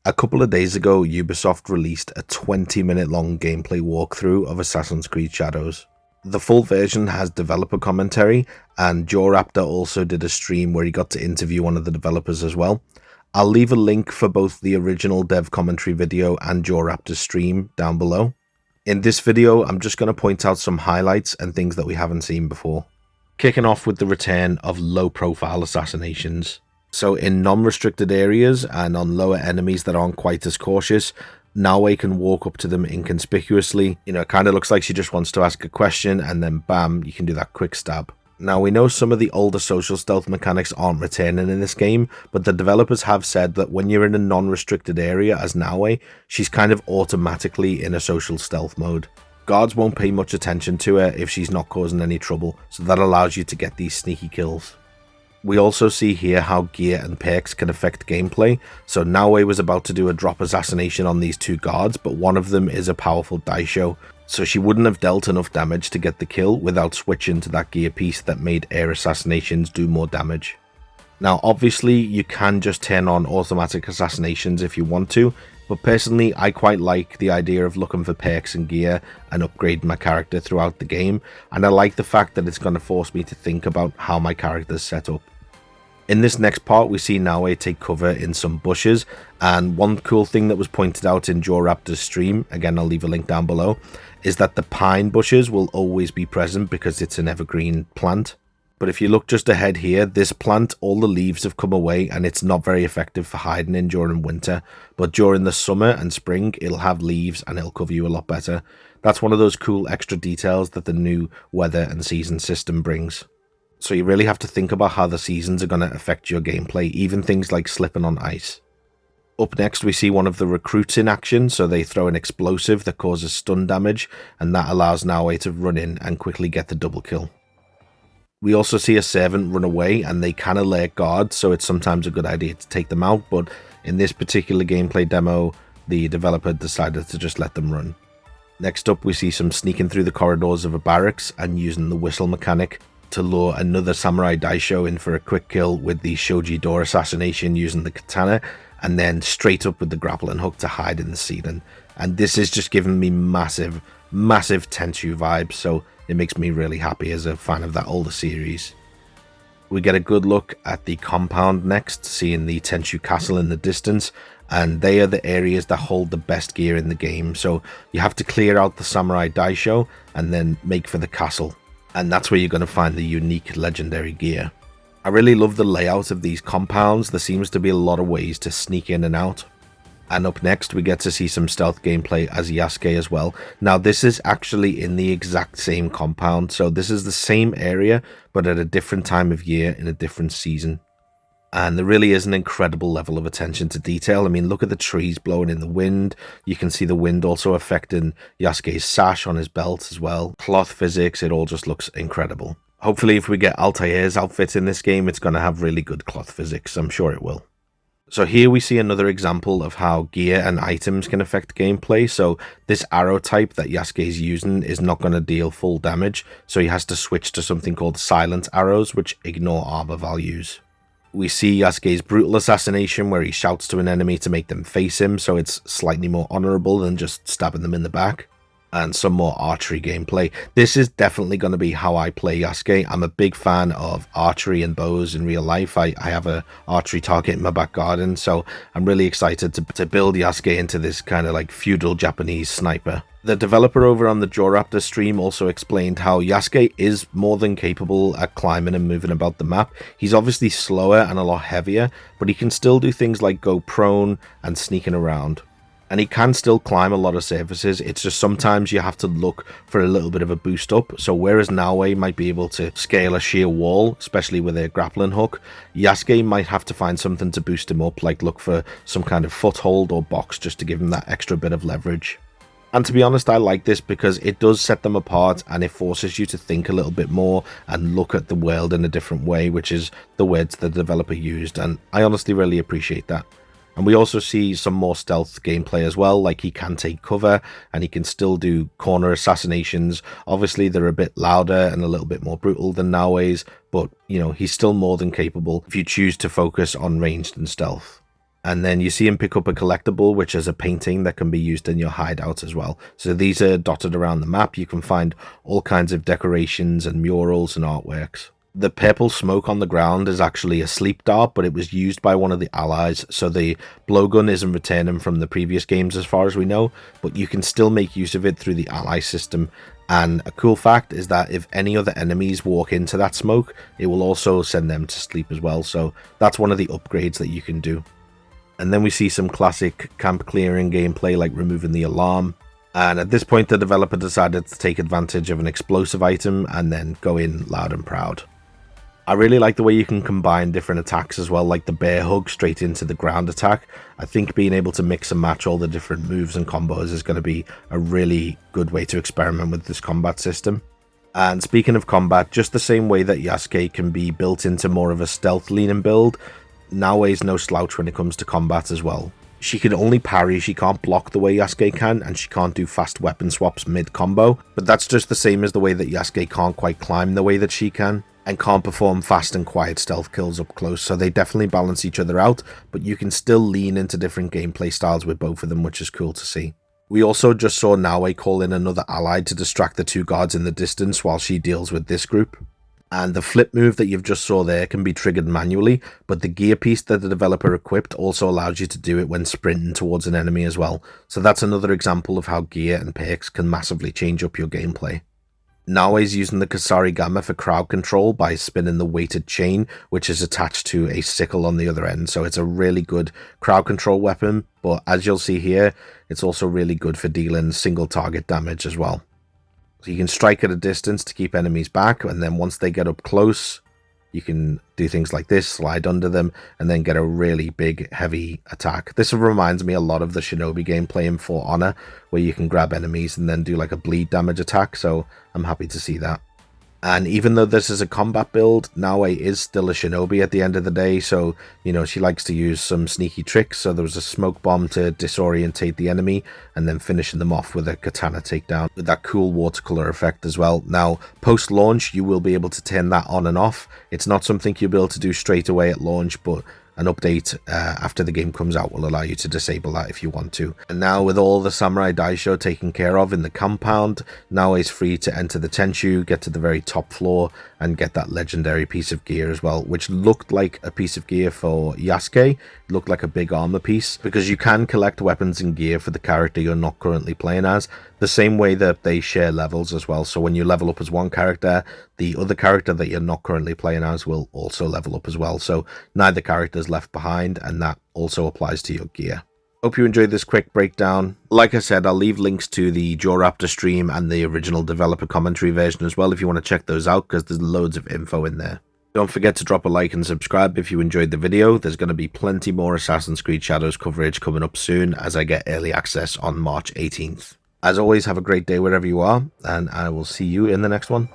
A couple of days ago, Ubisoft released a 20-minute long gameplay walkthrough of Assassin's Creed Shadows. The full version has developer commentary, and JawRaptor also did a stream where he got to interview one of the developers as well. I'll leave a link for both the original dev commentary video and JawRaptor's stream down below. In this video, I'm just going to point out some highlights and things that we haven't seen before. Kicking off with the return of low-profile assassinations. So in non-restricted areas and on lower enemies that aren't quite as cautious, Naoe can walk up to them inconspicuously. It kind of looks like she just wants to ask a question, and then bam, you can do that quick stab. Now, we know some of the older social stealth mechanics aren't returning in this game, but the developers have said that when you're in a non-restricted area as Naoe, she's kind of automatically in a social stealth mode. Guards won't pay much attention to her if she's not causing any trouble, so that allows you to get these sneaky kills. We also see here how gear and perks can affect gameplay. So Naoe was about to do a drop assassination on these two guards, but one of them is a powerful Daisho, so she wouldn't have dealt enough damage to get the kill without switching to that gear piece that made air assassinations do more damage. Now obviously you can just turn on automatic assassinations if you want to, but personally I quite like the idea of looking for perks and gear and upgrading my character throughout the game, and I like the fact that it's going to force me to think about how my character's set up. In this next part, we see Naoe take cover in some bushes, and one cool thing that was pointed out in JawRaptor's stream, again I'll leave a link down below, is that the pine bushes will always be present because it's an evergreen plant. But if you look just ahead here, this plant, all the leaves have come away and it's not very effective for hiding in during winter, but during the summer and spring it'll have leaves and it'll cover you a lot better. That's one of those cool extra details that the new weather and season system brings. So you really have to think about how the seasons are going to affect your gameplay, even things like slipping on ice. Up next we see one of the recruits in action, so they throw an explosive that causes stun damage, and that allows Naoe to run in and quickly get the double kill. We also see a servant run away, and they can alert guards, so it's sometimes a good idea to take them out, but in this particular gameplay demo, the developer decided to just let them run. Next up we see some sneaking through the corridors of a barracks and using the whistle mechanic to lure another Samurai Daisho in for a quick kill with the shoji door assassination using the katana, and then straight up with the grappling hook to hide in the ceiling. And this is just giving me massive Tenchu vibes, so it makes me really happy as a fan of that older series. We get a good look at the compound next, seeing the Tenchu castle in the distance, and they are the areas that hold the best gear in the game, so you have to clear out the Samurai Daisho and then make for the castle. And that's where you're going to find the unique legendary gear. I really love the layout of these compounds. There seems to be a lot of ways to sneak in and out. And up next we get to see some stealth gameplay as Yasuke as well. Now this is actually in the exact same compound, so this is the same area but at a different time of year in a different season. And there really is an incredible level of attention to detail. I mean, look at the trees blowing in the wind. You can see the wind also affecting Yasuke's sash on his belt as well. Cloth physics, it all just looks incredible. Hopefully if we get Altair's outfit in this game, it's going to have really good cloth physics. I'm sure it will. So here we see another example of how gear and items can affect gameplay. So this arrow type that Yasuke is using is not going to deal full damage, so he has to switch to something called silent arrows, which ignore armor values. We see Yasuke's brutal assassination where he shouts to an enemy to make them face him, so it's slightly more honorable than just stabbing them in the back. And some more archery gameplay. This is definitely going to be how I play Yasuke. I'm a big fan of archery and bows in real life. I have a archery target in my back garden, so I'm really excited to build Yasuke into this kind of like feudal Japanese sniper. The developer over on the JawRaptor stream also explained how Yasuke is more than capable at climbing and moving about the map. He's obviously slower and a lot heavier, but he can still do things like go prone and sneaking around. And he can still climb a lot of surfaces. It's just sometimes you have to look for a little bit of a boost up. So whereas Naoe might be able to scale a sheer wall, especially with a grappling hook, Yasuke might have to find something to boost him up, like look for some kind of foothold or box just to give him that extra bit of leverage. And to be honest, I like this because it does set them apart and it forces you to think a little bit more and look at the world in a different way, which is the words the developer used, and I honestly really appreciate that. And we also see some more stealth gameplay as well, like he can take cover and he can still do corner assassinations. Obviously they're a bit louder and a little bit more brutal than Naoe's, but you know, he's still more than capable if you choose to focus on ranged and stealth. And then you see him pick up a collectible, which is a painting that can be used in your hideout as well. So these are dotted around the map. You can find all kinds of decorations and murals and artworks. The purple smoke on the ground is actually a sleep dart, but it was used by one of the allies, so the blowgun isn't returning from the previous games as far as we know, but you can still make use of it through the ally system. And a cool fact is that if any other enemies walk into that smoke, it will also send them to sleep as well, so that's one of the upgrades that you can do. And then we see some classic camp clearing gameplay, like removing the alarm. And at this point, the developer decided to take advantage of an explosive item and then go in loud and proud. I really like the way you can combine different attacks as well, like the bear hug straight into the ground attack. I think being able to mix and match all the different moves and combos is going to be a really good way to experiment with this combat system. And speaking of combat, just the same way that Yasuke can be built into more of a stealth leaning build, Naoe's no slouch when it comes to combat as well. She can only parry, she can't block the way Yasuke can, and she can't do fast weapon swaps mid-combo, but that's just the same as the way that Yasuke can't quite climb the way that she can, and can't perform fast and quiet stealth kills up close, so they definitely balance each other out, but you can still lean into different gameplay styles with both of them, which is cool to see. We also just saw Naoe call in another ally to distract the two guards in the distance while she deals with this group. And the flip move that you've just saw there can be triggered manually, but the gear piece that the developer equipped also allows you to do it when sprinting towards an enemy as well. So that's another example of how gear and perks can massively change up your gameplay. Naoe's using the Kusarigama for crowd control by spinning the weighted chain, which is attached to a sickle on the other end. So it's a really good crowd control weapon, but as you'll see here, it's also really good for dealing single target damage as well. So you can strike at a distance to keep enemies back, and then once they get up close, you can do things like this, slide under them, and then get a really big, heavy attack. This reminds me a lot of the Shinobi gameplay in For Honor, where you can grab enemies and then do like a bleed damage attack, so I'm happy to see that. And even though this is a combat build, Naoe is still a shinobi at the end of the day, so, you know, she likes to use some sneaky tricks. So there was a smoke bomb to disorientate the enemy, and then finishing them off with a katana takedown with that cool watercolor effect as well. Now, post-launch, you will be able to turn that on and off. It's not something you'll be able to do straight away at launch, but an update after the game comes out will allow you to disable that if you want to. And now with all the Samurai Daisho taken care of in the compound, Naoe is free to enter the Tenchu, get to the very top floor, and get that legendary piece of gear as well, which looked like a piece of gear for Yasuke. It looked like a big armor piece, because you can collect weapons and gear for the character you're not currently playing as, the same way that they share levels as well. So when you level up as one character, the other character that you're not currently playing as will also level up as well. So neither character is left behind, and that also applies to your gear. Hope you enjoyed this quick breakdown. Like I said, I'll leave links to the JawRaptor stream and the original developer commentary version as well if you want to check those out, because there's loads of info in there. Don't forget to drop a like and subscribe if you enjoyed the video. There's going to be plenty more Assassin's Creed Shadows coverage coming up soon as I get early access on March 18th. As always, have a great day wherever you are, and I will see you in the next one.